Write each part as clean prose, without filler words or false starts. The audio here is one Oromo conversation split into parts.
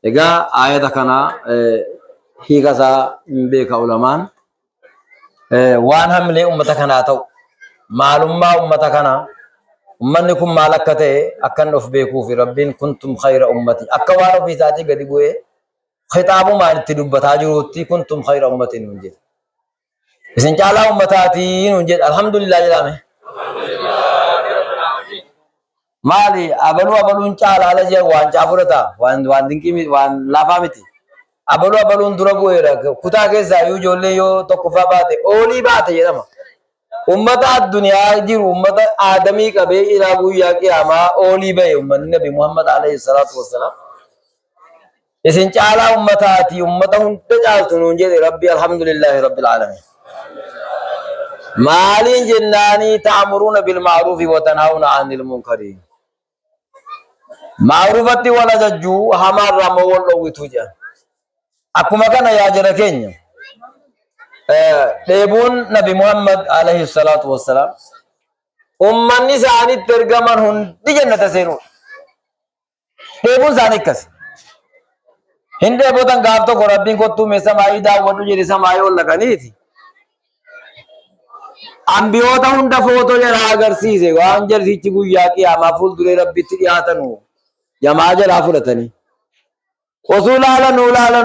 إجا آية كنا هي كذا بيك علماء وان هم لي أمة كنا تو معلوم ما أمة كنا أمنكم مالكته أكن نف بيكو في ربين كنتم خير أمتي أكوارو في ذاتي قد بوي خطابه ما تدب تاجروتي كنتم خير أمتي نجد إذن جعل أمتاتي نجد الحمد لله جلامه مالي أبلو نجعل على جه وان جابرتا وان دينكي وان لافامتي أبلو ندربو إيرا كتا كيسا يو جولي يو تكفى باتي أولي باتي يدما أمة الدنيا جير أمة آدمي كبه إلى بويا كياما أولي بي أمة النبي محمد عليه الصلاة والسلام إذن جعل أمتاتي أمتهم تجعلتون نجد ربي الحمد لله رب العالمين مالين جناني تأمرون بالمعروف وتنهون عن المنكرين معروفتي ولا ججو همار رامو والله ويتوجا أكما كان يا جركين ديبون نبي محمد عليه الصلاة والسلام أمني ساني ترجمان هن دي جنة سيرون ديبون ساني كس هند بوتان غافتو قرابين كتو مسامعي دا ودو جري سماعي ولا كنيتي أنبيوتا هند فوتو جرا أغرسيسي وانجر سيچي گويا كي آما فول دولي ربي ترياتنو جماعة جرا فلتني وصول على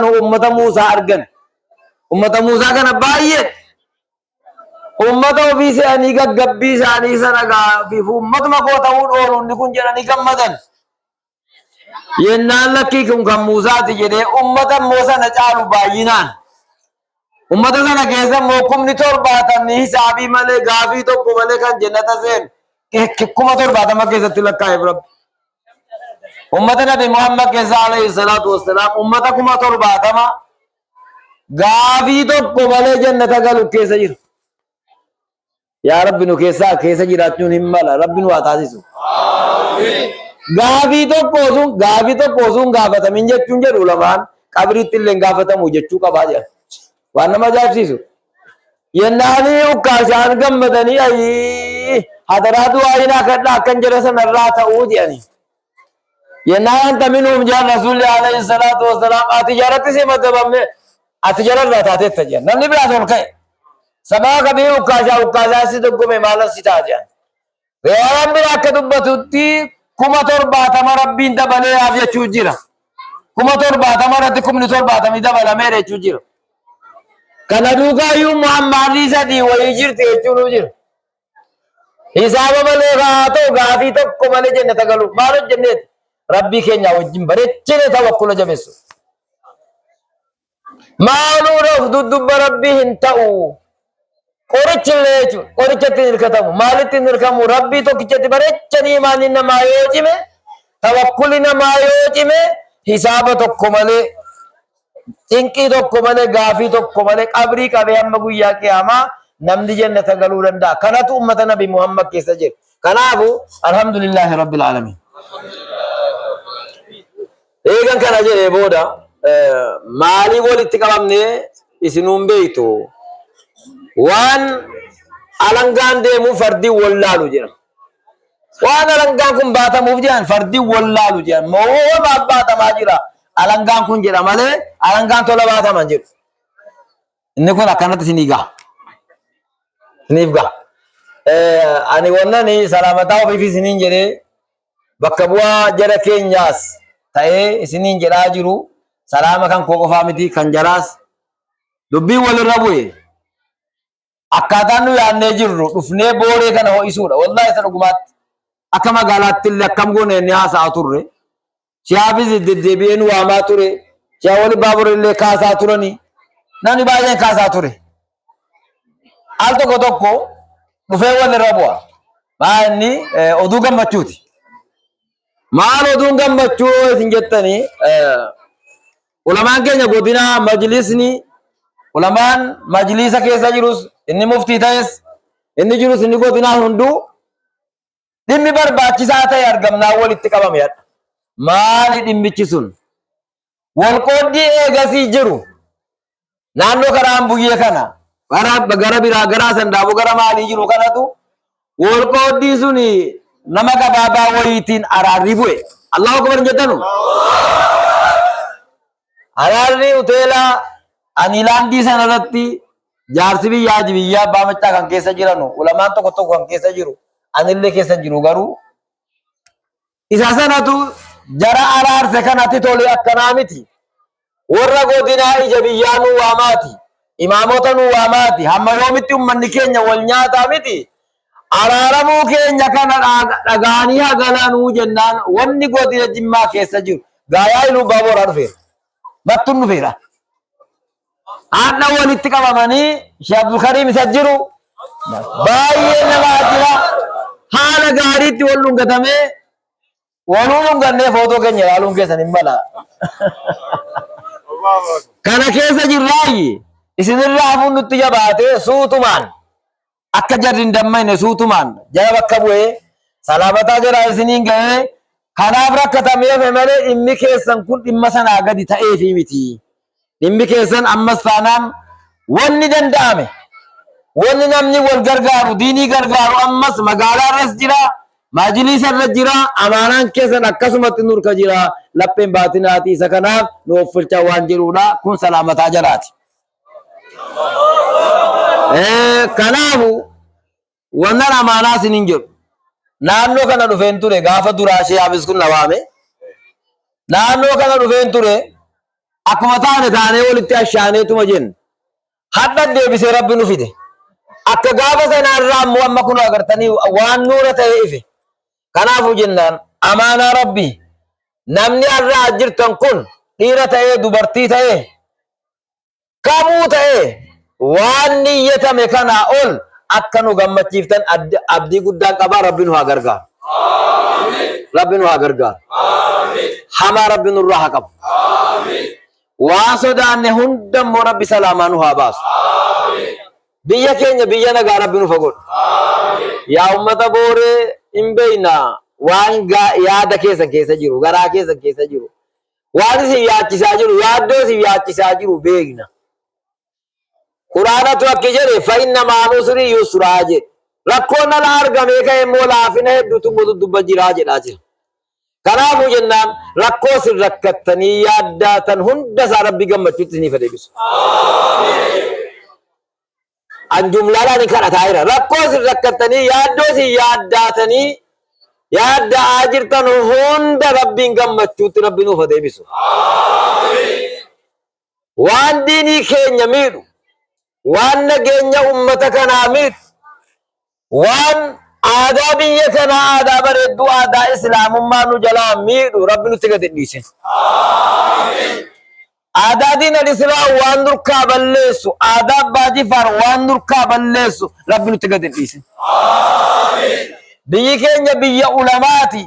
نو أمة موسى أرجن أمة موسى كان باية أمة في ساني كجبي ساني سنغا في أمة ما قوتا ودور نكون جراني كم مدن ينال لكي كم موسى تجده أمة موسى نجارو باينان أمة سنا كيسا موكم نتور باتا نحسابي ملي غافي تو كمالي كان جنة سين كم تور باتا ما كيسا تلقى إبرب أمة نبي محمد كيسا عليه الصلاة والسلام أمة كما تور باتا ما غافي تو كمالي جنة قالوا كيسا جير يا رب نو كيسا جيراتون همالا رب نو آتاسيسو غافي تو كوزون غافتا من جتون جر علمان قبري تلين غافتا موجتشو كباجا وانا ما جابسيسو يناني وكاشان غمدني اي حضراتو آينا كدنا كنجرسا نراتا اوجياني ينان تمنهم جان رسول عليه الصلاة والسلام اتجارت سے مطلب میں اتجارت رہتا تھے جان نمنی بلا سن کہیں سبا کبھی وکاشا سے تو کو میں مالا ستا جان غیران بلا کدبتوتی کمتور باتا مربین دبلے آفیا چوجیرا کمتور باتا مرد کمنتور باتا می دبلا میرے چوجیرا كندوكا يوم محمد سدي ويجرت يجونو جر حساب ملغاتو غافي تو كمال جنة قالوا مالو جنة ربي كينيا وجم بريتشني توكل جبسو مالو رفض دب ربي هنتاو قرچليچ قرچتي نركتم مالتي نركم ربي تو كچتي بريتشني مانينا ما يوجيمه توكلنا ما يوجيمه حساب تو كمال إنكي تو كمالة غافي تو كمالة قبري كابي هم بقول يا كياما نمدي جنة تقولون دا كنا تو أمتنا بمحمد كيسجر كنا أبو الحمد لله رب العالمين إيه كان كنا جري بودا مالي قولي تكلمني إسنوم بيتو وان ألانغان دي مو فردي واللالو جرا وان ألانغان كم باتا مفجان فردي واللالو جرا مو باتا ماجرا alangan kun jira male alangan tola bata manjir inni kun akanat sinifga ani wonna ni salamata fi sinin jere bakabwa jara kenyas tae sinin jira jiru salama kan ko famiti kan jaras dubbi wal rabuye akadanu ya ne jiru dufne bore kana ho isuda wallahi sadugumat akama galatil akam gone ni asa aturre شافي دبين وما توري شاول بابور اللي كاسا تورني ناني باجي كاسا توري alto kodokko dhufe wal rabwa maani oduu gammachuuti maal oduu gammachuu isin jettani ulamaan keenya godina majlisni ulamaan majlisa keessa jirus inni muftii ta'es inni jirus inni godina hundu dhimmi barbaachisaa ta'e argamnaa walitti qabamedha maali dhimmichi sun wal qoodii eegasii jiru naannoo karaan buyyee kana gara biraa gara sandaaboo gara maalii jiru kanatu wal qoodii suni nama gabaabaa wayiitiin araarri bu'e Allahu akbar jettanu Araarri hoteela ani laandii sana irratti jaarsi biyyaa abbaa machaa kan keessa jiranu ulamaan tokko tokko kan keessa jiru anillee keessa jiru garuu isa sanatu jara araarse kanatti tole akkanaa miti. Warra godinaa ija biyyaa nu waamaati. Imaamota nu waamaati. Hamma yoomitti ummanni keenya wal nyaataa miti. Araaramuu keenya kana dhagaanii hagalanuu jennaan wanni godina Jimmaa keessa jiru gaayaa iluu baaboraa dhufeera. Battuun dhufeera. Haadha walitti qabamanii Sheekh Abdulkariim isa jiru baay'ee nama ajira. Haala gaariitti wal dhungatamee waluu dhungannee footoo keenya ilaaluun keessan hin mala. Kana keessa jirraayi isinirraa hafuun nutti jabaatee suutumaan akka jarri hin dammayne suutumaan jara bakka bu'ee salaamataa jara isiniin ga'ee kanaaf rakkatamee malee dhimmi keessan kun dhimma sanaa gadi ta'eefi miti. Dhimmi keessan ammas taanaan wanni danda'ame wanni namni wal gargaaru diinii gargaaru ammas magaalaa irras jira maajilisa irra jira amaanaan keessan akkasumatti nurka jira lapheen baatinaati isa kanaaf nu offilcha waan jirudha kun salaamataa jaraati. Kanaafu wannan amaanaa isiniin jedhu naannoo kana dhufeen ture gaafa duraa Sheekh kun na waame naannoo kana dhufeen ture akkuma taanee walitti ashaaneetuma jenna hadda deebisee rabbi nu fide akka gaafa sanarraa ammoo amma kun agartanii waan nuura ta'e ife kanaafu jennaan amaanaa rabbi namni irraa jirtan kun dhiira ta'ee dubartii ta'ee kamuu ta'ee waan niyyatame kanaa ol akka nu gammachiiftan abdii guddaan qabaa rabbi nu haa gargaaru. Rabbi nu haa gargaaru. Hamaa rabbi nurraa haa qabu. Waan sodaanne hundammoo rabbi salaamaa nu haa baasu. Biyya keenya biyya nagaa rabbi nu fagoodhu. Yaa ummata booree hin beeyna waan yaada keessa jiru garaa keessa jiru waan isin yaachisaa jiru yaaddoo isin yaachisaa jiru beekna. Quraanatu akka jedhe fa'inna maamusrii yusraa jedhe rakkoon ala argame ka'e immoo laafina hedduutu dubba jiraa jedhaa jira. Kanaafuu jennaan rakkoo isin rakkattanii yaaddaatan hunda isaa rabbi gammachuutti isiniif adeebisu. An jumlaadhaan kadhataa jira rakkoo isin rakkattanii yaaddoo isin yaaddaatanii yaaddaa jirtan hunda rabbiin gammachuutti rabbi nuuf adeebisu. Waan diinii keenya miidhu waan nageenya ummata kanaa miidhu waan aadaa biyya kanaa aadaa bareedduu aadaa islaamummaa nu jalaa miidhu rabbi nutti gad dhiise. Aadaa diinal islaam waan nurkaa balleessu aadaa abbaa jifaar waan nurkaa balleessu rabbi nutti gad dhiise. Biyyi keenya biyya ulamaati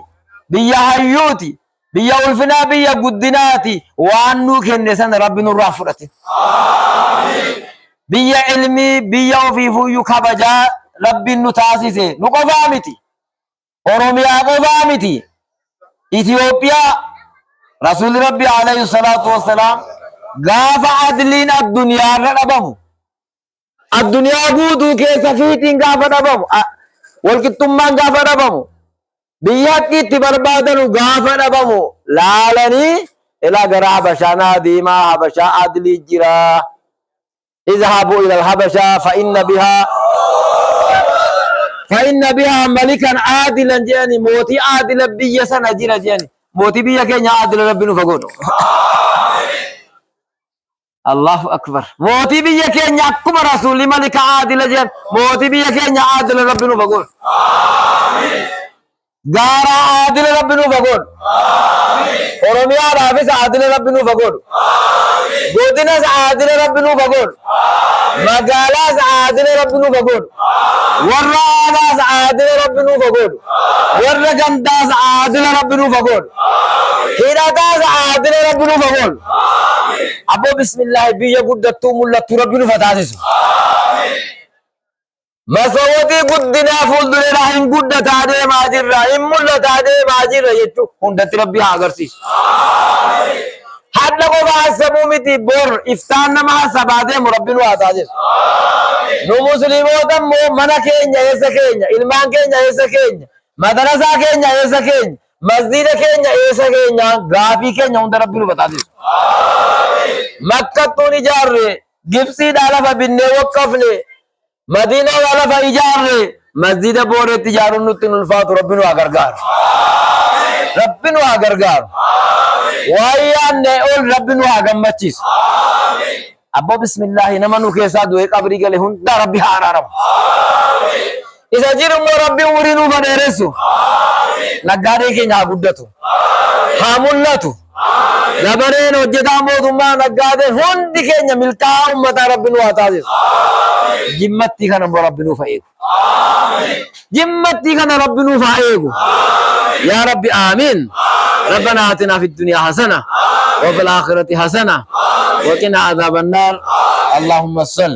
biyya hayyuuti biyya ulfinaa biyya guddinaati waan nuu kenne sana rabbi nurraa fudhate. Biyya ilmii biyya ofiifuyyuu kabajaa rabbiin nu taasise nu qofaa miti Oromiyaa qofaa miti Itoophiyaa rasuulli rabbi alayhi salaatu wassalaam gaafa adliin addunyaarra dhabamu addunyaa guutuu keessa fiitiin gaafa dhabamu walqixxummaan gaafa dhabamu biyya haqqiitti barbaadanu gaafa dhabamu laalanii ilaa gara habashaa deemaa habashaa adlii jira. اذهبوا إلى الحبشة فإن بها ملكا عادلا جاني موتي عادلا بيا سنة جينا جاني موتي بيا كينيا عادلا ربنا فقوله. الله أكبر موتي بيا كينيا كما رسول ملك عادلا جان موتي بيا كينيا عادلا ربنا فقوله. غارا عادلا ربنا فقوله. ورميا رافس عادلا ربنا فقوله. godina saadile rabbi nu fagoon magaalaa saadile rabbi nu fagoon warra aadaa saadile rabbi nu fagoon warra gandaa saadile rabbi nu fagoon hidhataa saadile rabbi nu fagoon abbo bismillah biyya guddattuu mul'attuu rabbi nu fataasisu masawwatii guddinaa fuuldureedhaa hin guddataa deemaa jirra hin mul'ataa deemaa jirra jechuun hundatti rabbi haa agarsiisu. hadda qofa hasabu miti bor iftaan nama hasabaatee murabbinu haa taasisu. Nu musliimoota immoo mana keenya eessa keenya ilmaan keenya eessa keenya madarasaa keenya eessa keenya masjiida keenya eessa keenya gaafii keenya hunda rabbi nu taasisu. makkattuun ijaarre gibsiidhaa lafa binnee waqqafne madiinaa lafa ijaarre masjida booreetti ijaaruun nutti hin ulfaatu. Rabbi nu haa gargaaru. Rabbi nu haa gargaaru. Waan yaadne ol Rabbi nu haa gammachiisu. Abboo bismillaahi nama nu keessaa du'ee qabrii gale hunda Rabbi haa araaramu. Isa jiru immoo Rabbi umurii nuuf dheeressu. Naggaadee keenya haa guddatu. Haa mul'atu. Dabareen hojjetaa mootummaa naggaadee hundi keenya milkaa'aa uummataa Rabbi nu haa taasisu. Jimmatti kana immoo Rabbi nuuf haa eegu. Jimmatti kana Rabbi nuuf haa eegu. يا رب آمين. ربنا آتنا في الدنيا حسنة وفي الآخرة حسنة وقنا عذاب النار. اللهم صل